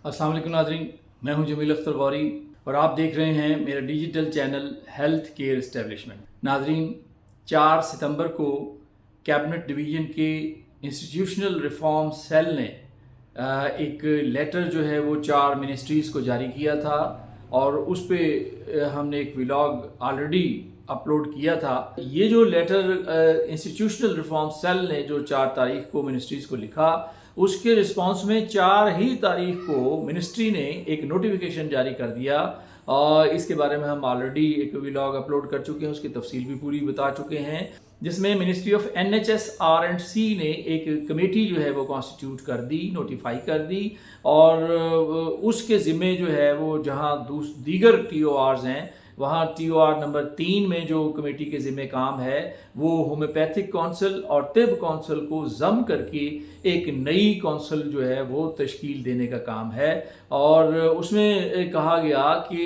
अस्सलाम वालेकुम नाज़रीन, मैं हूं जमील अख्तर गौरी और आप देख रहे हैं मेरा digital channel health care establishment. नाज़रीन, 4 सितंबर को कैबिनेट डिवीज़न के इंस्टीट्यूशनल रिफॉर्म सेल ने एक लेटर जो है वो 4 मिनिस्ट्रीज़ को जारी किया था और उस पर हमने एक व्लॉग ऑलरेडी अपलोड किया था। ये जो लेटर इंस्टीट्यूशनल रिफॉर्म सेल ने जो 4 तारीख को मिनिस्ट्रीज़ को लिखा, उसके रिस्पांस में 4 ही तारीख को मिनिस्ट्री ने एक नोटिफिकेशन जारी कर दिया और इसके बारे में हम ऑलरेडी एक व्लॉग अपलोड कर चुके हैं, उसकी तफसील भी पूरी बता चुके हैं, जिसमें मिनिस्ट्री ऑफ NHS-R&C ने एक कमेटी जो है वो कॉन्स्टिट्यूट कर दी, नोटिफाई कर दी और उसके ज़िम्मे जो है वो जहां दीगर TORs हैं वहाँ TOR नंबर 3 में जो कमेटी के ज़िम्मे काम है वो होम्योपैथिक काउंसिल और तिब काउंसिल को जम करके एक नई काउंसिल जो है वो तश्कील देने का काम है। और उसमें कहा गया कि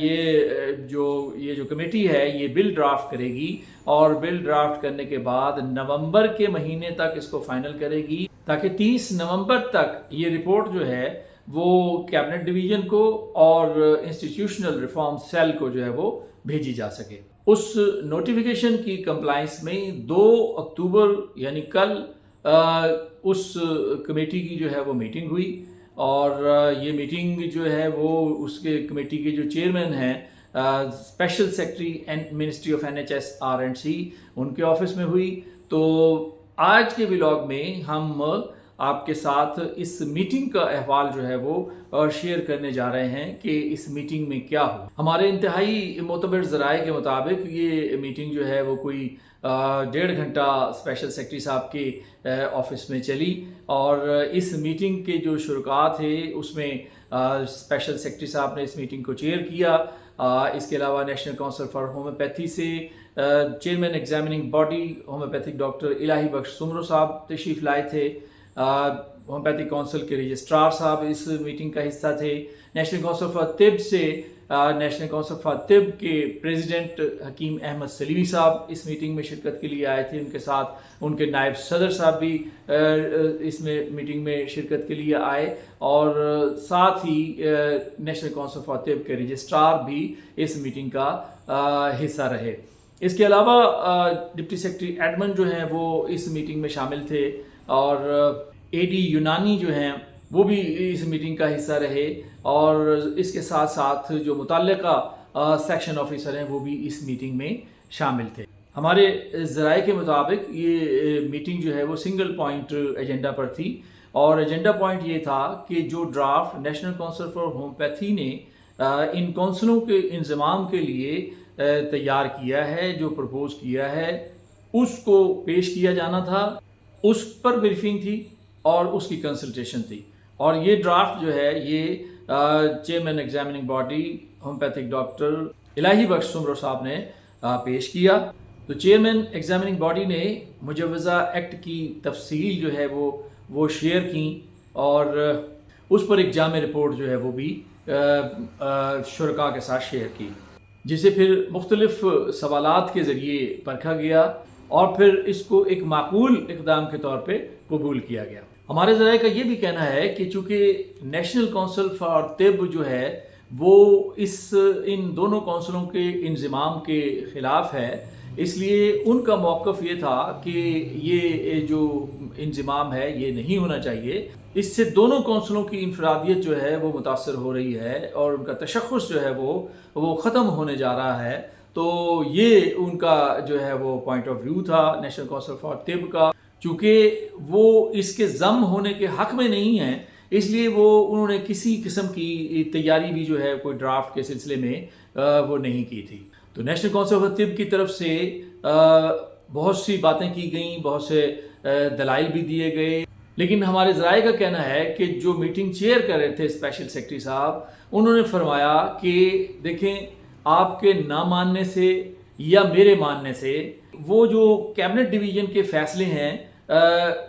ये जो कमेटी है ये बिल ड्राफ्ट करेगी और बिल ड्राफ्ट करने के बाद नवंबर के महीने तक इसको फाइनल करेगी, ताकि 30 नवंबर तक ये रिपोर्ट जो है वो कैबिनेट डिवीज़न को और इंस्टीट्यूशनल रिफॉर्म सेल को जो है वो भेजी जा सके। उस नोटिफिकेशन की कंप्लाइंस में 2 अक्टूबर यानी कल उस कमेटी की जो है वो मीटिंग हुई और ये मीटिंग जो है वो उसके कमेटी के जो चेयरमैन हैं special secretary ministry of NHS-R&C उनके ऑफिस में हुई। तो आज के व्लॉग में हम आपके साथ इस मीटिंग का अहवाल जो है वो शेयर करने जा रहे हैं कि इस मीटिंग में क्या हो। हमारे इंतहाई मोतबर ज़राए के मुताबिक ये मीटिंग जो है वो कोई 1.5 घंटा स्पेशल सेक्रेटरी साहब के ऑफिस में चली और इस मीटिंग के जो शुरुआत थे उसमें स्पेशल सेक्रेटरी साहब ने इस मीटिंग को चेयर किया। इसके अलावा नेशनल काउंसिल फॉर होम्योपैथी से chairman examining body homoeopathic doctor Ilahi Bakhsh Soomro साहब तशरीफ़ लाए थे। होम्योपैथिक काउंसिल के रजिस्ट्रार साहब इस मीटिंग का हिस्सा थे। नेशनल काउंसिल फॉर तिब से नेशनल काउंसिल फॉर तिब के प्रेसिडेंट हकीम अहमद सलीमी साहब इस मीटिंग में शिरकत के लिए आए थे। उनके साथ उनके नायब सदर साहब भी इसमें मीटिंग में शिरकत के लिए आए और साथ ही नेशनल काउंसिल फॉर तिब के रजिस्ट्रार भी इस मीटिंग का हिस्सा रहे। इसके अलावा डिप्टी सेक्रेटरी एडमन जो हैं वो इस मीटिंग में शामिल थे और AD यूनानी जो हैं वो भी इस मीटिंग का हिस्सा रहे और इसके साथ साथ जो मुतल्लिका सेक्शन ऑफिसर हैं वो भी इस मीटिंग में शामिल थे। हमारे ज़राए के मुताबिक ये मीटिंग जो है वो सिंगल पॉइंट एजेंडा पर थी और एजेंडा पॉइंट ये था कि जो draft national council for homeopathy ने इन काउंसिलों के इंतज़ाम के लिए तैयार किया है, जो प्रपोज किया है, उसको पेश किया जाना था, उस पर ब्रीफिंग थी और उसकी कंसल्टेशन थी। और ये ड्राफ्ट जो है ये chairman examining body homoeopathic doctor Ilahi Bakhsh Soomro साहब ने पेश किया। तो चेयरमैन एग्जामिनिंग बॉडी ने मुजवज़ा एक्ट की तफसील जो है वो शेयर की और उस पर एक जामे रिपोर्ट जो है वो भी शुरका के साथ शेयर की, जिसे फिर मुख्तलिफ सवालात के ज़रिए परखा गया और फिर इसको एक माकूल इक़दाम के तौर पे कबूल किया गया। हमारे ज़राए का ये भी कहना है कि चूँकि नेशनल काउंसिल फॉर तिब जो है वो इन दोनों काउंसिलों के इंज़माम के ख़िलाफ़ है, इसलिए उनका मौक़िफ़ ये था कि ये जो इंज़माम है ये नहीं होना चाहिए। इससे दोनों काउंसिलों की इनफरादियत जो है वो मुतासर हो रही है और उनका तशख़्ख़ुस जो है वो ख़त्म होने जा रहा है। तो ये उनका जो है वो पॉइंट ऑफ व्यू था नेशनल काउंसिल फॉर तिब का। चूँकि वो इसके ज़म होने के हक़ में नहीं है, इसलिए उन्होंने किसी किस्म की तैयारी भी जो है कोई ड्राफ्ट के सिलसिले में वो नहीं की थी। तो नेशनल काउंसिल फॉर तिब की तरफ से बहुत सी बातें की गई, बहुत से दलाइल भी दिए गए, लेकिन हमारे ज़राए का कहना है कि जो मीटिंग चेयर कर रहे थे स्पेशल सेक्रेटरी साहब, उन्होंने फरमाया कि देखें, आपके ना मानने से या मेरे मानने से वो जो कैबिनेट डिवीज़न के फैसले हैं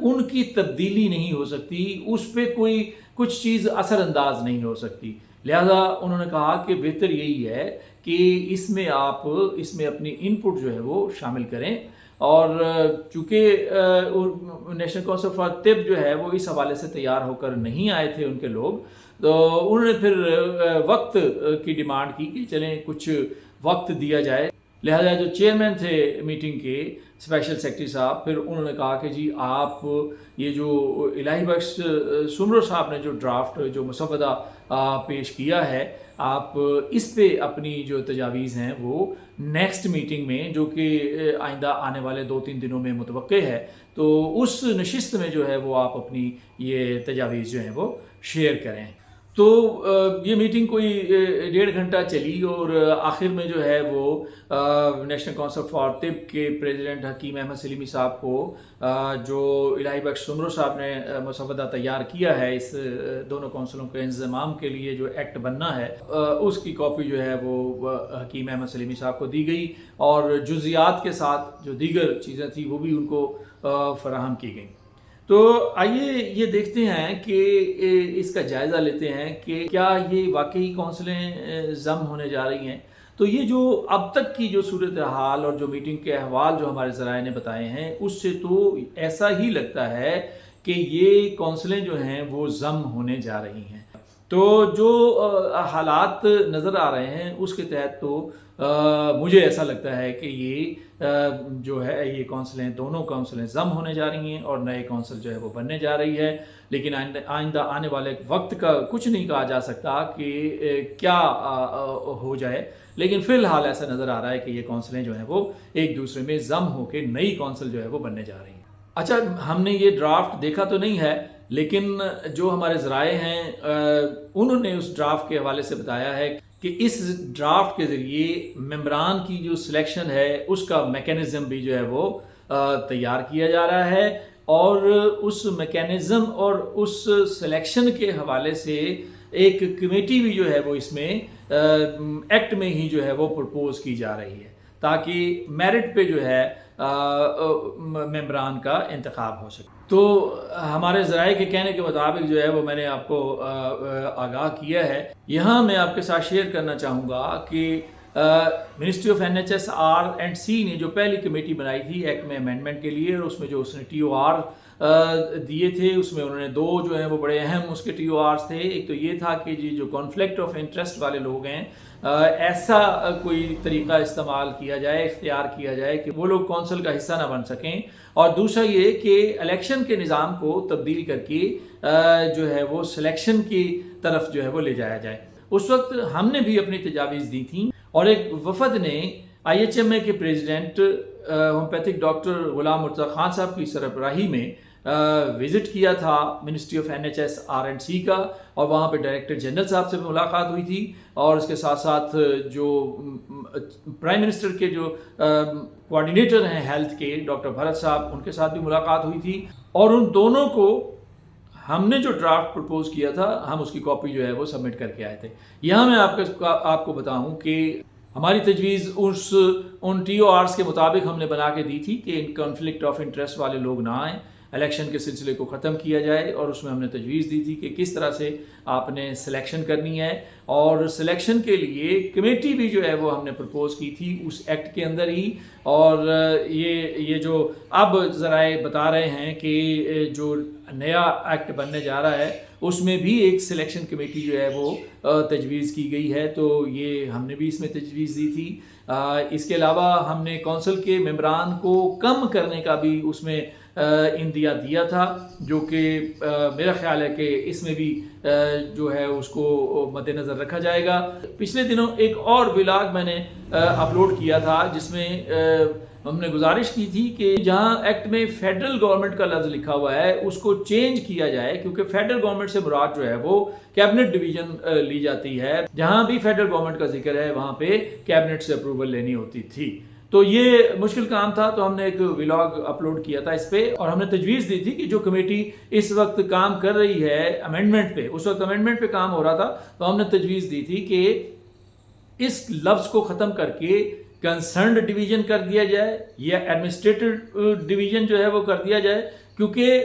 उनकी तब्दीली नहीं हो सकती, उस पर कोई कुछ चीज़ असरअंदाज नहीं हो सकती। लिहाजा उन्होंने कहा कि बेहतर यही है कि इसमें आप अपनी इनपुट जो है वो शामिल करें اور چونکہ نیشنل کونسل فار طب جو ہے وہ اس حوالے سے تیار ہو کر نہیں آئے تھے ان کے لوگ، تو انہوں نے پھر وقت کی ڈیمانڈ کی کہ چلیں کچھ وقت دیا جائے. لہذا جو چیئرمین تھے میٹنگ کے اسپیشل سیکرٹری صاحب، پھر انہوں نے کہا کہ جی آپ یہ جو الہی بخش سمرو صاحب نے جو ڈرافٹ جو مسودہ پیش کیا ہے، آپ اس پہ اپنی جو تجاویز ہیں وہ نیکسٹ میٹنگ میں جو کہ آئندہ آنے والے 2-3 دنوں میں متوقع ہے، تو اس نشست میں جو ہے وہ آپ اپنی یہ تجاویز جو ہیں وہ شیئر کریں. تو یہ میٹنگ کوئی 1.5 گھنٹہ چلی اور آخر میں جو ہے وہ نیشنل کونسل فار طب کے پریزیڈنٹ حکیم احمد سلیمی صاحب کو جو الہی بخش سمرو صاحب نے مسودہ تیار کیا ہے اس دونوں کونسلوں کے انضمام کے لیے جو ایکٹ بننا ہے، اس کی کاپی جو ہے وہ حکیم احمد سلیمی صاحب کو دی گئی، اور جزیات کے ساتھ جو دیگر چیزیں تھیں وہ بھی ان کو فراہم کی گئیں. تو آئیے یہ دیکھتے ہیں کہ اس کا جائزہ لیتے ہیں کہ کیا یہ واقعی کونسلیں ضم ہونے جا رہی ہیں. تو یہ جو اب تک کی جو صورتحال اور جو میٹنگ کے احوال جو ہمارے ذرائع نے بتائے ہیں، اس سے تو ایسا ہی لگتا ہے کہ یہ کونسلیں جو ہیں وہ ضم ہونے جا رہی ہیں. تو جو حالات نظر آ رہے ہیں اس کے تحت تو مجھے ایسا لگتا ہے کہ یہ جو ہے یہ کونسلیں دونوں کونسلیں ضم ہونے جا رہی ہیں اور نئے کونسل جو ہے وہ بننے جا رہی ہے. لیکن آئندہ آنے والے وقت کا کچھ نہیں کہا جا سکتا کہ کیا ہو جائے، لیکن فی الحال ایسا نظر آ رہا ہے کہ یہ کونسلیں جو ہیں وہ ایک دوسرے میں ضم ہو کے نئی کونسل جو ہے وہ بننے جا رہی ہیں. اچھا، ہم نے یہ ڈرافٹ دیکھا تو نہیں ہے، لیکن جو ہمارے ذرائع ہیں انہوں نے اس ڈرافٹ کے حوالے سے بتایا ہے کہ اس ڈرافٹ کے ذریعے ممبران کی جو سلیکشن ہے اس کا میکینزم بھی جو ہے وہ تیار کیا جا رہا ہے، اور اس میکینزم اور اس سلیکشن کے حوالے سے ایک کمیٹی بھی جو ہے وہ اس میں ایکٹ میں ہی جو ہے وہ پرپوز کی جا رہی ہے تاکہ میرٹ پہ جو ہے ممبران کا انتخاب ہو سکے. تو ہمارے ذرائع کے کہنے کے مطابق جو ہے وہ میں نے آپ کو آگاہ کیا ہے. یہاں میں آپ کے ساتھ شیئر کرنا چاہوں گا کہ منسٹری آف NHS-R&C نے جو پہلی کمیٹی بنائی تھی ایکٹ میں امینڈمنٹ کے لیے، اور اس میں جو اس نے TOR دیے تھے، اس میں انہوں نے 2 جو ہیں وہ بڑے اہم اس کے TORs تھے. ایک تو یہ تھا کہ جی جو کانفلکٹ آف انٹرسٹ والے لوگ ہیں ایسا کوئی طریقہ استعمال کیا جائے، اختیار کیا جائے کہ وہ لوگ کونسل کا حصہ نہ بن سکیں، اور دوسرا یہ کہ الیکشن کے نظام کو تبدیل کر کے جو ہے وہ سلیکشن کی طرف جو ہے وہ لے جایا جائے. اس وقت ہم نے بھی اپنی تجاویز دی تھیں، اور ایک وفد نے IHMA کے president homeopathic doctor Ghulam Murtaza Khan صاحب کی سربراہی میں وزٹ کیا تھا منسٹری آف NHS-R&C کا، اور وہاں پہ ڈائریکٹر جنرل صاحب سے ملاقات ہوئی تھی، اور اس کے ساتھ ساتھ جو پرائم منسٹر کے جو کوارڈینیٹر ہیں ہیلتھ کے ڈاکٹر بھرت صاحب، ان کے ساتھ بھی ملاقات ہوئی تھی. اور ان دونوں کو ہم نے جو ڈرافٹ پرپوز کیا تھا ہم اس کی کاپی جو ہے وہ سبمٹ کر کے آئے تھے. یہاں میں آپ کو بتاؤں کہ ہماری تجویز ان TORs کے مطابق ہم نے بنا کے دی تھی کہ ان کنفلکٹ آف انٹرسٹ والے لوگ نہ آئیں، الیکشن کے سلسلے کو ختم کیا جائے، اور اس میں ہم نے تجویز دی تھی کہ کس طرح سے آپ نے سلیکشن کرنی ہے، اور سلیکشن کے لیے کمیٹی بھی جو ہے وہ ہم نے پرپوز کی تھی اس ایکٹ کے اندر ہی. اور یہ جو اب ذرائع بتا رہے ہیں کہ جو نیا ایکٹ بننے جا رہا ہے اس میں بھی ایک سلیکشن کمیٹی جو ہے وہ تجویز کی گئی ہے، تو یہ ہم نے بھی اس میں تجویز دی تھی. اس کے علاوہ ہم نے کونسل کے ممبران کو کم کرنے کا بھی اس میں اندیا دیا تھا، جو کہ میرا خیال ہے کہ اس میں بھی جو ہے اس کو مد نظر رکھا جائے گا. پچھلے دنوں ایک اور ولاگ میں نے اپلوڈ کیا تھا جس میں ہم نے گزارش کی تھی کہ جہاں ایکٹ میں فیڈرل گورنمنٹ کا لفظ لکھا ہوا ہے اس کو چینج کیا جائے، کیونکہ فیڈرل گورنمنٹ سے مراد جو ہے وہ کیبنٹ ڈویژن لی جاتی ہے. جہاں بھی فیڈرل گورنمنٹ کا ذکر ہے وہاں پہ کیبنٹ سے اپروول لینی ہوتی تھی. تو یہ مشکل کام تھا، تو ہم نے ایک ولاگ اپلوڈ کیا تھا اس پہ، اور ہم نے تجویز دی تھی کہ جو کمیٹی اس وقت کام کر رہی ہے امینڈمنٹ پہ، اس وقت امینڈمنٹ پہ کام ہو رہا تھا، تو ہم نے تجویز دی تھی کہ اس لفظ کو ختم کر کے کنسرنڈ ڈویژن کر دیا جائے یا ایڈمنسٹریٹو ڈویژن جو ہے وہ کر دیا جائے، کیونکہ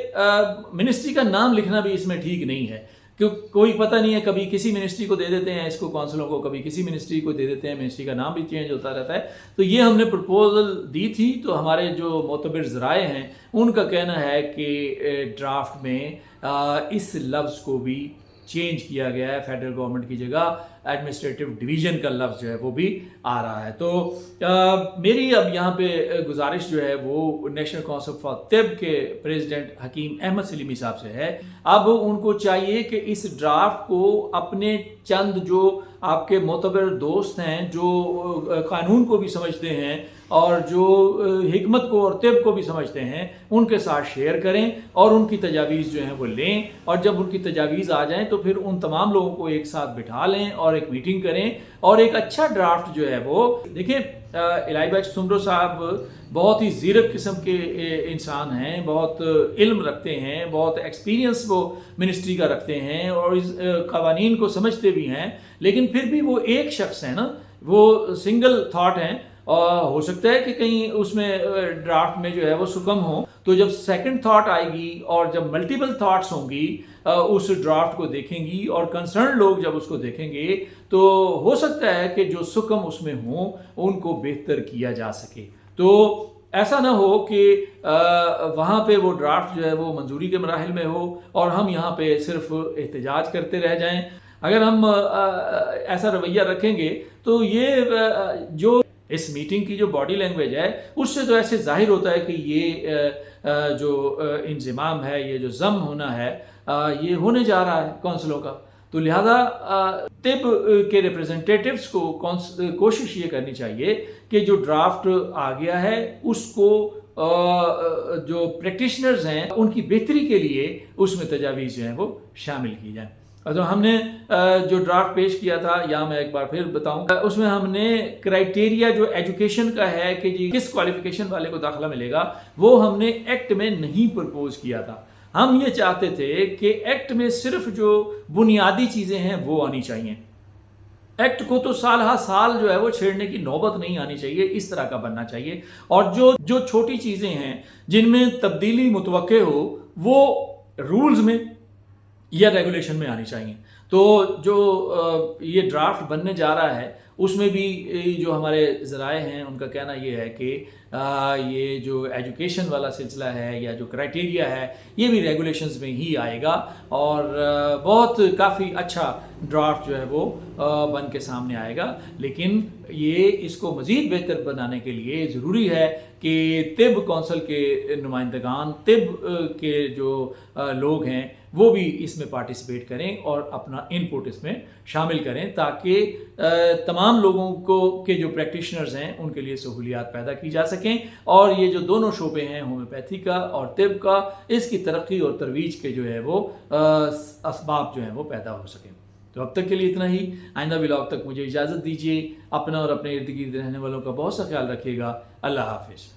منسٹری کا نام لکھنا بھی اس میں ٹھیک نہیں ہے. कोई पता नहीं है, कभी किसी मिनिस्ट्री को दे देते हैं इसको काउंसिलों को, कभी किसी मिनिस्ट्री को दे देते हैं, मिनिस्ट्री का नाम भी चेंज होता रहता है। तो ये हमने प्रपोजल दी थी, तो हमारे जो मोतबर ज़राए हैं उनका कहना है कि ड्राफ्ट में इस लफ्ज़ को भी चेंज किया गया है, फेडरल गवर्नमेंट की जगह एडमिनिस्ट्रेटिव डिवीज़न का लफ्ज़ जो है वो भी आ रहा है। तो मेरी अब यहाँ पे गुजारिश जो है वो नेशनल काउंसिल फॉर तिब के प्रेसिडेंट हकीम अहमद सलीमी साहब से है। अब उनको चाहिए कि इस ड्राफ्ट को अपने चंद जो आपके मोतबर दोस्त हैं, जो कानून को भी समझते हैं और जो हिकमत को और तिब को भी समझते हैं, उनके साथ शेयर करें और उनकी तजावीज़ जो हैं वो लें। और जब उनकी तजावीज़ आ जाएं तो फिर उन तमाम लोगों को एक साथ बिठा लें और एक मीटिंग करें और एक अच्छा ड्राफ्ट जो है वो देखें। इलाही भाई सुमरो साहब बहुत ही ज़ीरक किस्म के इंसान हैं, बहुत इल्म रखते हैं, बहुत एक्सपीरियंस वो मिनिस्ट्री का रखते हैं और इस क़वानीन को समझते भी हैं, लेकिन फिर भी वो एक शख्स है ना, वो सिंगल थाट हैं। हो सकता है कि कहीं उसमें ड्राफ्ट में जो है वो सुकम हो, तो जब सेकंड थॉट आएगी और जब मल्टीपल थॉट्स होंगी उस ड्राफ्ट को देखेंगी और कंसर्न लोग जब उसको देखेंगे तो हो सकता है कि जो सुकम उसमें हो उनको बेहतर किया जा सके। तो ऐसा ना हो कि वहाँ पे वो ड्राफ्ट जो है वो मंजूरी के मराहिल में हो और हम यहाँ पे सिर्फ एहतजाज करते रह जाएं। अगर हम ऐसा रवैया रखेंगे तो ये जो इस मीटिंग की जो बॉडी लैंग्वेज है उससे तो ऐसे जाहिर होता है कि ये जो इंज़िमाम है, ये जो ज़म होना है, ये होने जा रहा है काउंसिलों का। तो लिहाजा तिब के रिप्रेजेंटेटिव्स को कोशिश ये करनी चाहिए कि जो ड्राफ्ट आ गया है उसको जो प्रैक्टिशनर्स हैं उनकी बेहतरी के लिए उसमें तजावीज़ जो हैं वो शामिल की जाए। तो हमने जो ड्राफ्ट पेश किया था, या मैं एक बार फिर बताऊं, उसमें हमने क्राइटेरिया जो एजुकेशन का है कि जी किस क्वालिफिकेशन वाले को दाखिला मिलेगा, वो हमने एक्ट में नहीं प्रपोज किया था। हम ये चाहते थे कि एक्ट में सिर्फ जो बुनियादी चीज़ें हैं वो आनी चाहिए। एक्ट को तो साल हा साल जो है वो छेड़ने की नौबत नहीं आनी चाहिए, इस तरह का बनना चाहिए। और जो छोटी चीज़ें हैं जिनमें तब्दीली मुतवक्के हो वो रूल्स में या रेगुलेशन में आनी चाहिए। तो जो ये ड्राफ्ट बनने जा रहा है उसमें भी जो हमारे ज़राए हैं उनका कहना ये है कि ये जो एजुकेशन वाला सिलसिला है या जो क्राइटेरिया है ये भी रेगुलेशंस में ही आएगा और बहुत काफ़ी अच्छा ड्राफ्ट जो है वो बन के सामने आएगा। लेकिन ये इसको मज़ीद बेहतर बनाने के लिए ज़रूरी है कि तिब कौंसिल के नुमाइंदगान, तिब के जो लोग हैं वो भी इसमें पार्टिसिपेट करें और अपना इनपुट इसमें शामिल करें, ताकि तमाम लोगों को के जो प्रैक्टिशनर्स हैं उनके लिए सहूलियात पैदा की जा सकें और ये जो दोनों शोबे हैं होम्योपैथी का और तिब का, इसकी तरक्की और तरवीज के जो है वो असबाब जो हैं वो पैदा हो सकें। तो अब तक के लिए इतना ही। आइंदा व्लॉग तक मुझे इजाज़त दीजिए। अपना और अपने इर्द गिर्द रहने वालों का बहुत सा ख्याल रखिएगा। अल्लाह हाफिज़।